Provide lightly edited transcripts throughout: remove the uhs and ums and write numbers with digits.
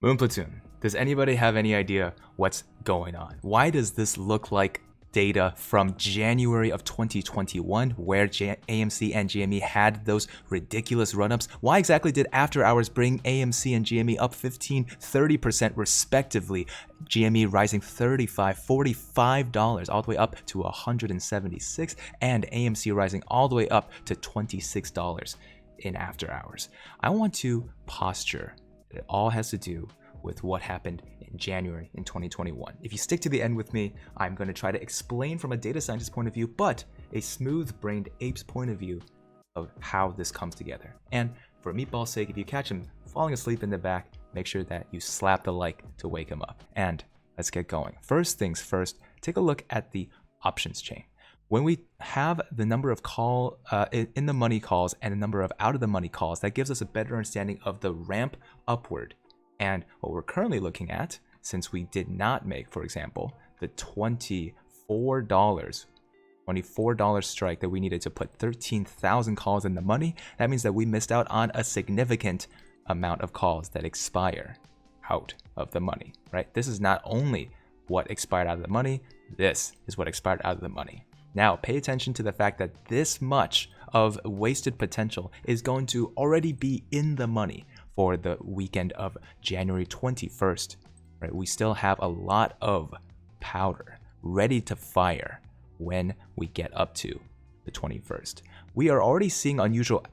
Moon Platoon, does anybody have any idea what's going on? Why does this look like data from January of 2021 where AMC and GME had those ridiculous run-ups? Why exactly did after hours bring AMC and GME up 15-30% respectively? GME rising $35-$45 all the way up to $176, and AMC rising all the way up to $26 in after hours. I want to posture it all has to do with what happened in January in 2021. If you stick to the end with me, I'm going to try to explain from a data scientist point of view, but a smooth-brained ape's point of view of how this comes together. And for Meatball's sake, if you catch him falling asleep in the back, make sure that you slap the like to wake him up. And let's get going. First things first, take a look at the options chain. When we have the number of in the money calls and the number of out of the money calls, that gives us a better understanding of the ramp upward. And what we're currently looking at, since we did not make, for example, the $24 strike that we needed to put 13,000 calls in the money, that means that we missed out on a significant amount of calls that expire out of the money, right? This is not only what expired out of the money, this is what expired out of the money. Now, pay attention to the fact that this much of wasted potential is going to already be in the money for the weekend of January 21st. Right? We still have a lot of powder ready to fire when we get up to the 21st. We are already seeing unusual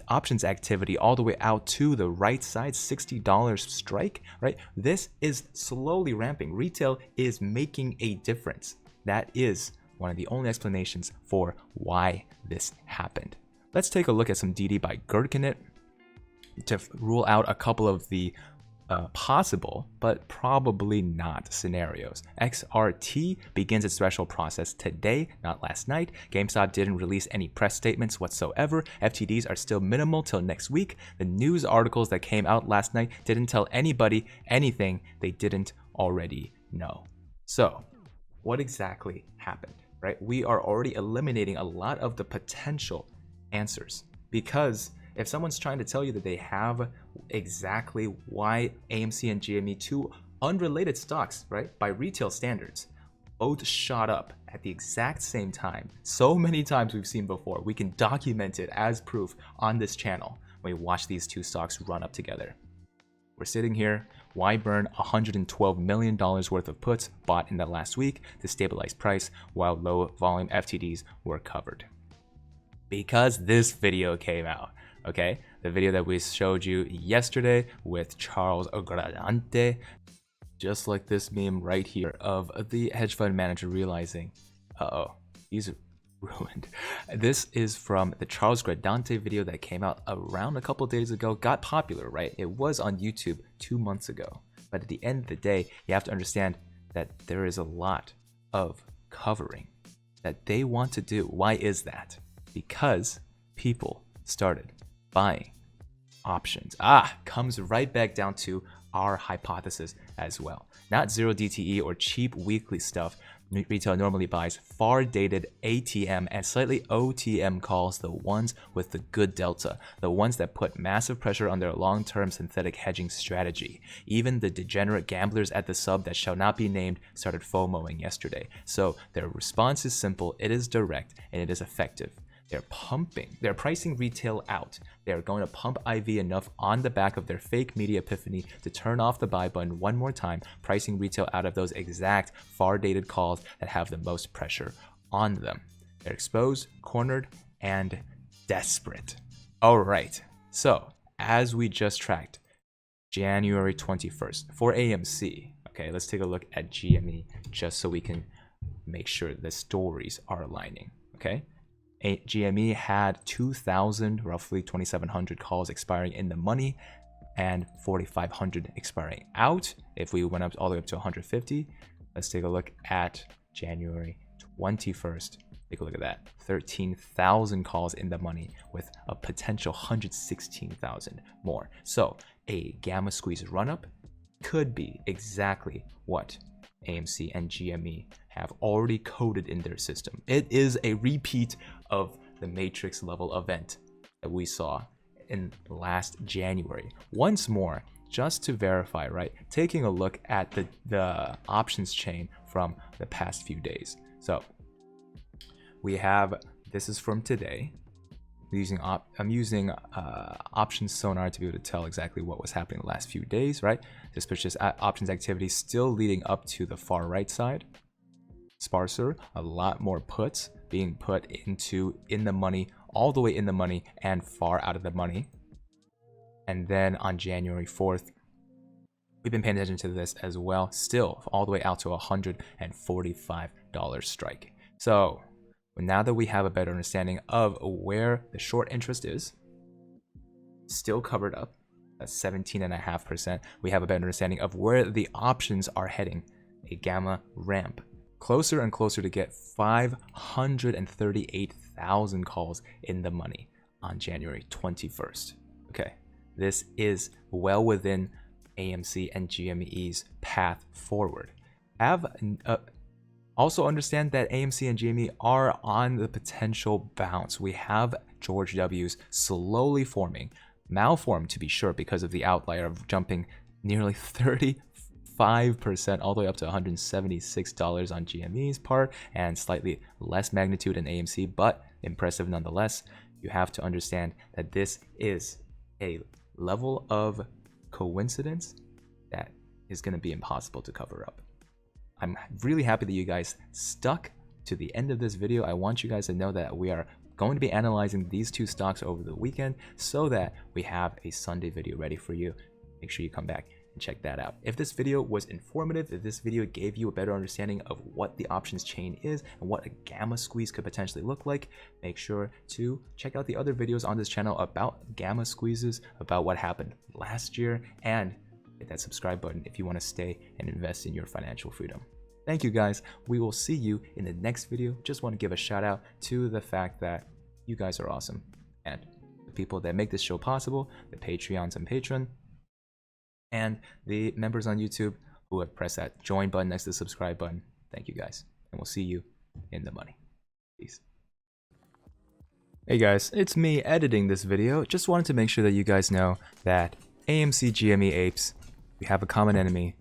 options activity all the way out to the right side, $60 strike, right? This is slowly ramping. Retail is making a difference. That is one of the only explanations for why this happened. Let's take a look at some DD by Gherkinit to rule out a couple of the possible but probably not scenarios. XRT begins its threshold process today, not last night. GameStop didn't release any press statements whatsoever. FTDs are still minimal till next week. The news articles that came out last night didn't tell anybody anything they didn't already know. So, what exactly happened? Right? We are already eliminating a lot of the potential answers, because if someone's trying to tell you that they have exactly why AMC and GME, two unrelated stocks, right, by retail standards, both shot up at the exact same time, so many times we've seen before, we can document it as proof on this channel when we watch these two stocks run up together. We're sitting here, why burn $112 million worth of puts bought in the last week to stabilize price while low volume FTDs were covered? Because this video came out, okay? The video that we showed you yesterday with Charles Gradante, just like this meme right here of the hedge fund manager realizing, these are ruined. This is from the Charles Gradante video that came out around a couple days ago, got popular, right? It was on YouTube 2 months ago. But at the end of the day, you have to understand that there is a lot of covering that they want to do. Why is that? Because people started buying options. Comes right back down to our hypothesis as well. Not zero DTE or cheap weekly stuff. Retail normally buys far dated ATM and slightly OTM calls, the ones with the good delta, the ones that put massive pressure on their long-term synthetic hedging strategy. Even the degenerate gamblers at the sub that shall not be named started FOMOing yesterday. So their response is simple, it is direct, and it is effective. They're pricing retail out. They're going to pump IV enough on the back of their fake media epiphany to turn off the buy button one more time, pricing retail out of those exact far-dated calls that have the most pressure on them. They're exposed, cornered, and desperate. All right, so as we just tracked, January 21st for AMC. Okay, let's take a look at GME just so we can make sure the stories are aligning, okay? GME had 2,000, roughly 2,700 calls expiring in the money and 4,500 expiring out. If we went up all the way up to 150, let's take a look at January 21st. Take a look at that. 13,000 calls in the money with a potential 116,000 more. So a gamma squeeze run up could be exactly what AMC and GME have already coded in their system. It is a repeat of the Matrix level event that we saw in last January. Once more, just to verify, right? Taking a look at the options chain from the past few days. So we have, this is from today. I'm using options sonar to be able to tell exactly what was happening the last few days, right? Suspicious options activity still leading up to the far right side. Sparser, a lot more puts being put into in the money, all the way in the money and far out of the money. And then on January 4th, we've been paying attention to this as well, still all the way out to $145 strike. So now that we have a better understanding of where the short interest is, still covered up, that's 17.5%. We have a better understanding of where the options are heading, a gamma ramp. Closer and closer to get 538,000 calls in the money on January 21st. Okay, this is well within AMC and GME's path forward. Also understand that AMC and GME are on the potential bounce. We have George W's slowly forming, malformed to be sure because of the outlier of jumping nearly 35% all the way up to $176 on GME's part, and slightly less magnitude in AMC, but impressive nonetheless. You have to understand that this is a level of coincidence that is going to be impossible to cover up. I'm really happy that you guys stuck to the end of this video. I want you guys to know that we are going to be analyzing these two stocks over the weekend so that we have a Sunday video ready for you. Make sure you come back and check that out. If this video was informative, if this video gave you a better understanding of what the options chain is and what a gamma squeeze could potentially look like, make sure to check out the other videos on this channel about gamma squeezes, about what happened last year, and hit that subscribe button if you want to stay and invest in your financial freedom. Thank you guys. We will see you in the next video. Just want to give a shout out to the fact that you guys are awesome, and the people that make this show possible, the Patreons and Patron, and the members on YouTube who have pressed that join button next to the subscribe button. Thank you guys, and we'll see you in the money. Peace. Hey guys, it's me editing this video. Just wanted to make sure that you guys know that AMC GME apes, we have a common enemy.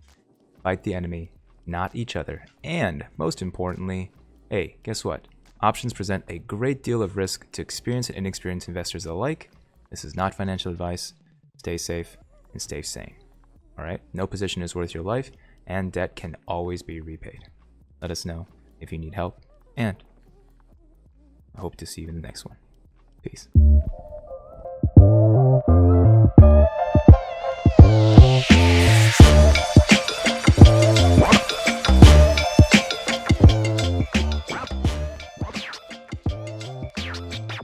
Fight the enemy, not each other. And most importantly, hey, guess what? Options present a great deal of risk to experienced and inexperienced investors alike. This is not financial advice. Stay safe and stay sane. Alright? No position is worth your life, and debt can always be repaid. Let us know if you need help, and I hope to see you in the next one. Peace.